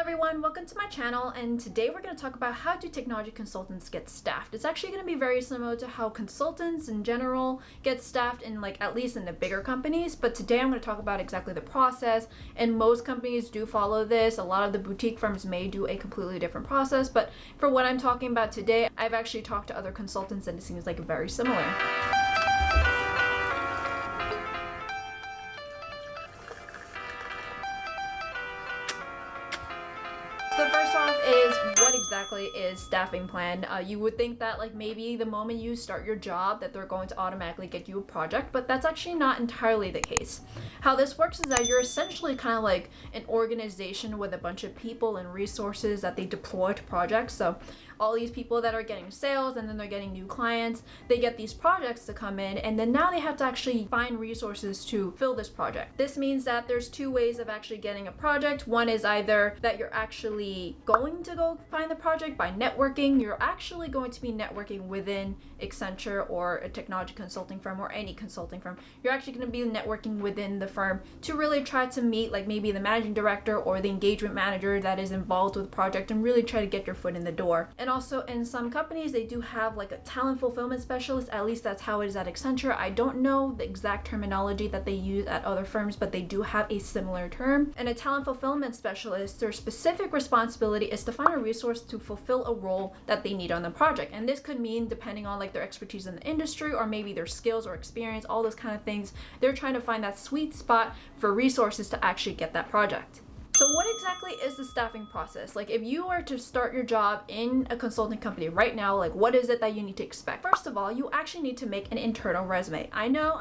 everyone, welcome to my channel, and today we're going to talk about how do technology consultants get staffed. It's actually going to be very similar to how consultants in general get staffed in at least in the bigger companies, but today I'm going to talk about exactly the process, and most companies do follow this. A lot of the boutique firms may do a completely different process, but for what I'm talking about today, I've actually talked to other consultants and it seems like very similar. So first off is, what exactly is staffing plan? You would think that maybe the moment you start your job that they're going to automatically get you a project, but that's actually not entirely the case. How this works is that you're essentially kind of like an organization with a bunch of people and resources that they deploy to projects. So all these people that are getting sales and then they're getting new clients, they get these projects to come in, and then now they have to actually find resources to fill this project. This means that there's two ways of actually getting a project. One is either that you're actually going to go find the project by networking. You're actually going to be networking within Accenture or a technology consulting firm or any consulting firm. You're actually going to be networking within the firm to really try to meet maybe the managing director or the engagement manager that is involved with the project and really try to get your foot in the door. And also in some companies, they do have a talent fulfillment specialist. At least that's how it is at Accenture. I don't know the exact terminology that they use at other firms, but they do have a similar term. And a talent fulfillment specialist, their specific responsibility is to find a resource to fulfill a role that they need on the project. And this could mean, depending on their expertise in the industry or maybe their skills or experience, all those kind of things, they're trying to find that sweet spot for resources to actually get that project. So what exactly is the staffing process? If you are to start your job in a consulting company right now, what is it that you need to expect? First of all, you actually need to make an internal resume. I know.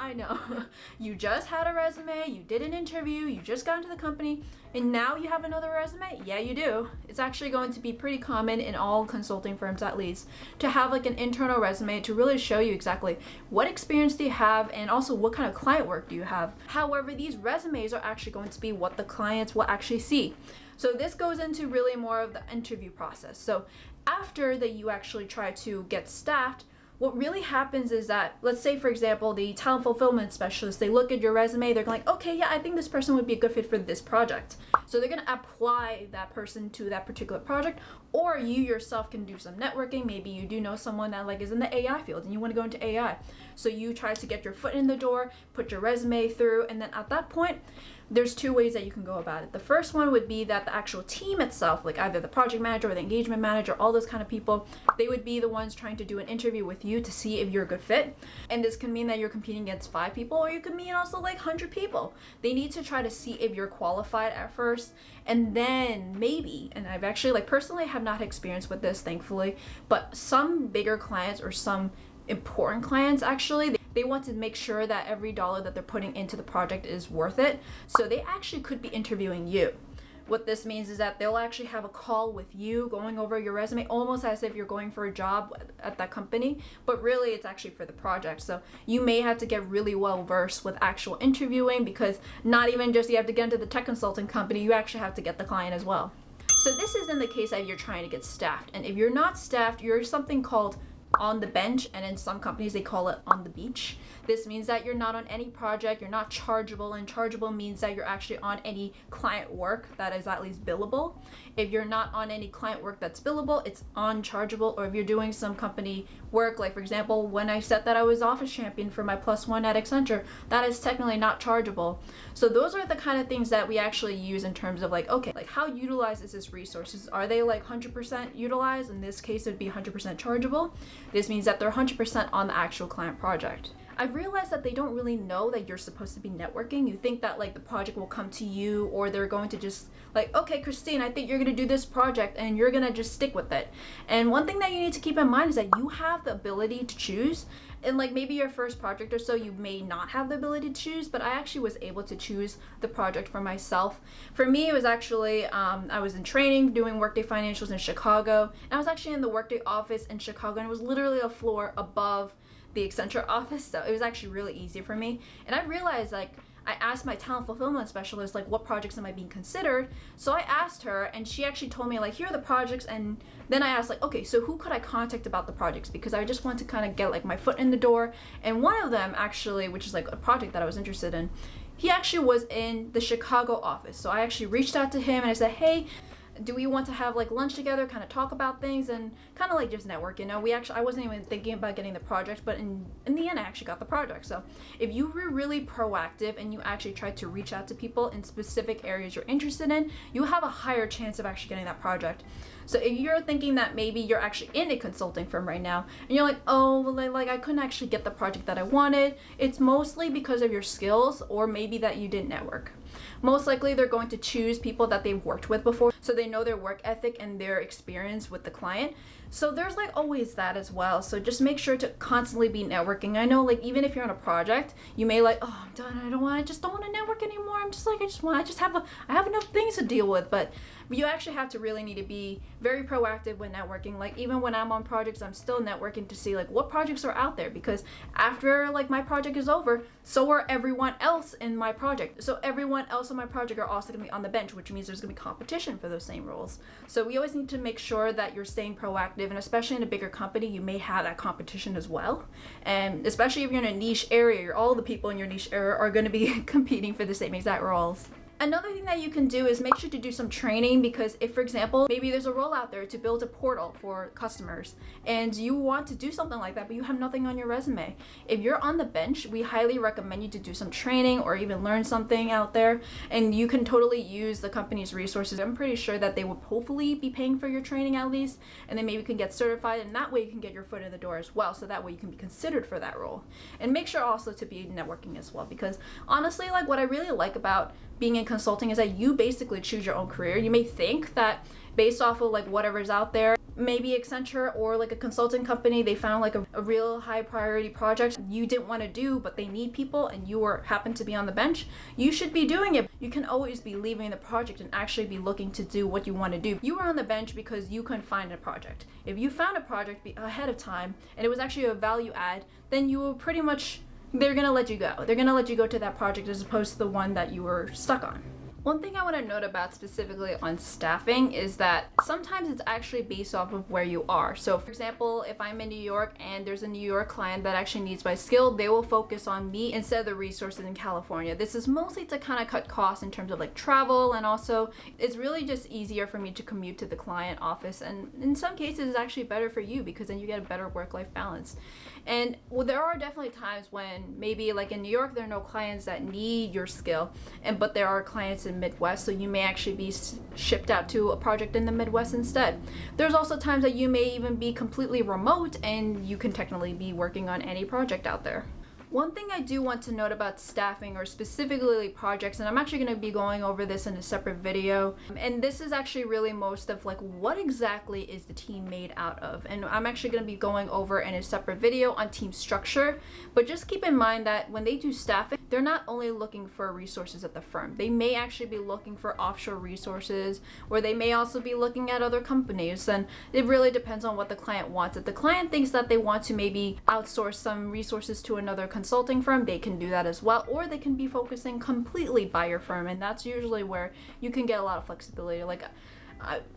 You just had a resume, you did an interview, you just got into the company, and now you have another resume? Yeah, you do. It's actually going to be pretty common in all consulting firms, at least, to have an internal resume to really show you exactly what experience do you have and also what kind of client work do you have. However, these resumes are actually going to be what the clients will actually see. So this goes into really more of the interview process. So after that you actually try to get staffed, what really happens is that, let's say for example, the talent fulfillment specialist, they look at your resume, they're like, okay, yeah, I think this person would be a good fit for this project. So they're gonna apply that person to that particular project, or you yourself can do some networking. Maybe you do know someone that is in the AI field and you wanna go into AI. So you try to get your foot in the door, put your resume through, and then at that point, there's two ways that you can go about it. The first one would be that the actual team itself, either the project manager or the engagement manager, all those kind of people, they would be the ones trying to do an interview with you to see if you're a good fit. And this can mean that you're competing against 5 people, or you could mean also 100 people. They need to try to see if you're qualified at first, and then maybe, and I've actually personally have not experienced with this, thankfully, but some bigger clients or some important clients actually, they want to make sure that every dollar that they're putting into the project is worth it. So they actually could be interviewing you. What this means is that they'll actually have a call with you, going over your resume, almost as if you're going for a job at that company, but really it's actually for the project. So you may have to get really well versed with actual interviewing, because not even just you have to get into the tech consulting company, you actually have to get the client as well. So this is in the case that you're trying to get staffed. And if you're not staffed, you're something called on the bench, and in some companies they call it on the beach. This means that you're not on any project, you're not chargeable, and chargeable means that you're actually on any client work that is at least billable. If you're not on any client work that's billable, it's unchargeable. Or if you're doing some company work, for example, when I said that I was office champion for my +1 at Accenture, that is technically not chargeable. So those are the kind of things that we actually use in terms of how utilized is this resources? Are they 100% utilized? In this case, it would be 100% chargeable. This means that they're 100% on the actual client project. I've realized that they don't really know that you're supposed to be networking. You think that the project will come to you, or they're going to just okay, Christine, I think you're going to do this project and you're going to just stick with it. And one thing that you need to keep in mind is that you have the ability to choose. And maybe your first project or so, you may not have the ability to choose, but I actually was able to choose the project for myself. For me, it was actually, I was in training doing Workday Financials in Chicago, and I was actually in the Workday office in Chicago, and it was literally a floor above the Accenture office, so it was actually really easy for me. And I realized I asked my talent fulfillment specialist, what projects am I being considered? So I asked her, and she actually told me, here are the projects. And then I asked, okay, so who could I contact about the projects? Because I just want to kind of get my foot in the door. And one of them actually, which is a project that I was interested in, he actually was in the Chicago office. So I actually reached out to him and I said, hey, do we want to have like lunch together, kind of talk about things and kind of like just network, you know? I wasn't even thinking about getting the project, but in the end I actually got the project. So if you were really proactive and you actually tried to reach out to people in specific areas you're interested in, you have a higher chance of actually getting that project. So if you're thinking that maybe you're actually in a consulting firm right now and you're like, oh, well, like I couldn't actually get the project that I wanted, it's mostly because of your skills or maybe that you didn't network. Most likely they're going to choose people that they've worked with before, so they know their work ethic and their experience with the client. So there's like always that as well. So just make sure to constantly be networking. I know like even if you're on a project, you may like, oh, I'm done. I just don't want to network anymore. I'm just like, I have enough things to deal with. But you actually have to really need to be very proactive when networking. Like even when I'm on projects, I'm still networking to see like what projects are out there, because after like my project is over, so are everyone else in my project. So everyone else in my project are also gonna be on the bench, which means there's gonna be competition for those same roles. So we always need to make sure that you're staying proactive, and especially in a bigger company, you may have that competition as well. And especially if you're in a niche area, all the people in your niche area are gonna be competing for the same exact roles. Another thing that you can do is make sure to do some training, because if, for example, maybe there's a role out there to build a portal for customers and you want to do something like that, but you have nothing on your resume. If you're on the bench, we highly recommend you to do some training or even learn something out there, and you can totally use the company's resources. I'm pretty sure that they will hopefully be paying for your training at least, and then maybe you can get certified, and that way you can get your foot in the door as well, so that way you can be considered for that role. And make sure also to be networking as well, because honestly, like what I really like about being in consulting is that you basically choose your own career. You may think that based off of like whatever's out there, maybe Accenture or like a consulting company, they found like a real high priority project you didn't want to do, but they need people and you happen to be on the bench, you should be doing it. You can always be leaving the project and actually be looking to do what you want to do. You were on the bench because you couldn't find a project. If you found a project ahead of time and it was actually a value add, then you will pretty much, they're gonna let you go. They're gonna let you go to that project as opposed to the one that you were stuck on. One thing I want to note about specifically on staffing is that sometimes it's actually based off of where you are. So for example, if I'm in New York and there's a New York client that actually needs my skill, they will focus on me instead of the resources in California. This is mostly to kind of cut costs in terms of like travel, and also it's really just easier for me to commute to the client office, and in some cases it's actually better for you because then you get a better work-life balance. And well, there are definitely times when maybe like in New York there are no clients that need your skill, but there are clients in Midwest, so you may actually be shipped out to a project in the Midwest instead. There's also times that you may even be completely remote and you can technically be working on any project out there. One thing I do want to note about staffing, or specifically projects, and I'm actually going to be going over this in a separate video, and this is actually really most of like what exactly is the team made out of, and I'm actually going to be going over in a separate video on team structure. But just keep in mind that when they do staffing, they're not only looking for resources at the firm, they may actually be looking for offshore resources, or they may also be looking at other companies, and it really depends on what the client wants. If the client thinks that they want to maybe outsource some resources to another consulting firm, they can do that as well, or they can be focusing completely by your firm, and that's usually where you can get a lot of flexibility. Like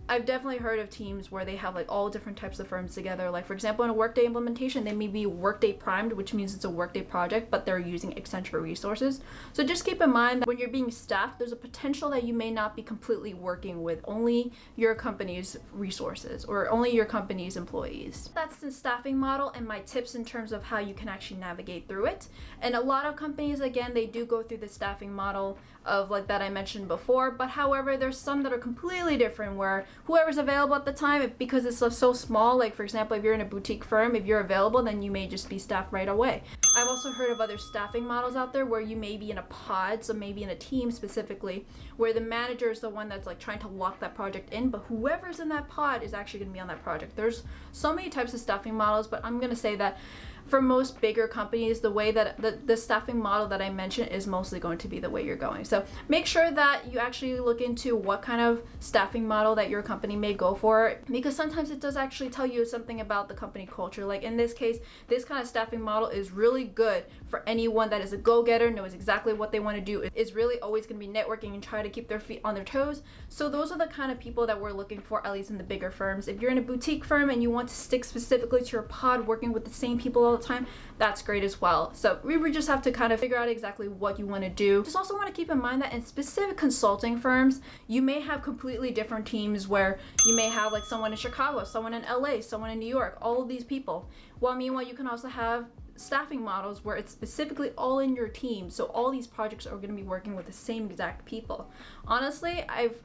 I've definitely heard of teams where they have like all different types of firms together. Like for example, in a Workday implementation, they may be Workday primed, which means it's a Workday project, but they're using Accenture resources. So just keep in mind that when you're being staffed, there's a potential that you may not be completely working with only your company's resources or only your company's employees. That's the staffing model and my tips in terms of how you can actually navigate through it. And a lot of companies, again, they do go through the staffing model of like that I mentioned before, but however, there's some that are completely different where whoever's available at the time, because it's so small, like for example, if you're in a boutique firm, if you're available, then you may just be staffed right away. I've also heard of other staffing models out there where you may be in a pod, so maybe in a team specifically, where the manager is the one that's like trying to lock that project in, but whoever's in that pod is actually going to be on that project. There's so many types of staffing models, but I'm going to say that for most bigger companies, the way that the staffing model that I mentioned is mostly going to be the way you're going. So make sure that you actually look into what kind of staffing model that your company may go for, because sometimes it does actually tell you something about the company culture. Like in this case, this kind of staffing model is really good for anyone that is a go-getter, knows exactly what they want to do, is really always going to be networking and try to keep their feet on their toes. So those are the kind of people that we're looking for, at least in the bigger firms. If you're in a boutique firm and you want to stick specifically to your pod, working with the same people all the time, that's great as well. So we would just have to kind of figure out exactly what you want to do. Just also want to keep in mind that in specific consulting firms, you may have completely different teams where you may have like someone in Chicago, someone in LA, someone in New York, all of these people. Well, meanwhile, you can also have staffing models where it's specifically all in your team, so all these projects are going to be working with the same exact people. Honestly, I've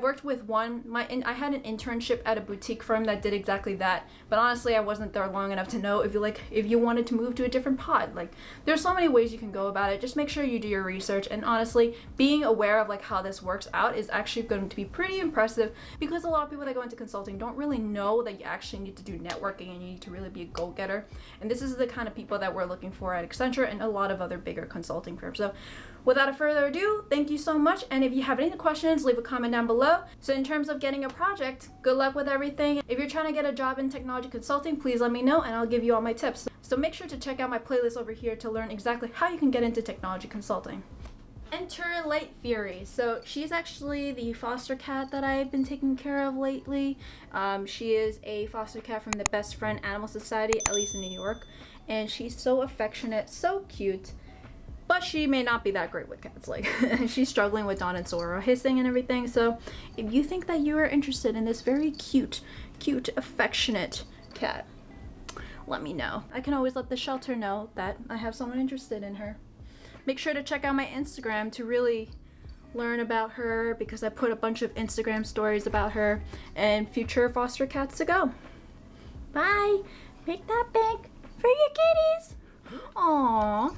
worked with one. I had an internship at a boutique firm that did exactly that. But honestly, I wasn't there long enough to know if you wanted to move to a different pod. Like, there's so many ways you can go about it. Just make sure you do your research. And honestly, being aware of like how this works out is actually going to be pretty impressive, because a lot of people that go into consulting don't really know that you actually need to do networking and you need to really be a go-getter. And this is the kind of people that we're looking for at Accenture and a lot of other bigger consulting firms. So without further ado, thank you so much. And if you have any questions, leave a comment down below. So in terms of getting a project, good luck with everything. If you're trying to get a job in technology consulting, please let me know and I'll give you all my tips. So make sure to check out my playlist over here to learn exactly how you can get into technology consulting. Enter Lightfury. So she's actually the foster cat that I've been taking care of lately. She is a foster cat from the Best Friend Animal Society, at least in New York. And she's so affectionate, so cute. But she may not be that great with cats. Like, she's struggling with Dawn and Sora hissing and everything. So if you think that you are interested in this very cute, affectionate cat, let me know. I can always let the shelter know that I have someone interested in her. Make sure to check out my Instagram to really learn about her, because I put a bunch of Instagram stories about her and future foster cats to go. Bye. Make that bank for your kitties. Aww.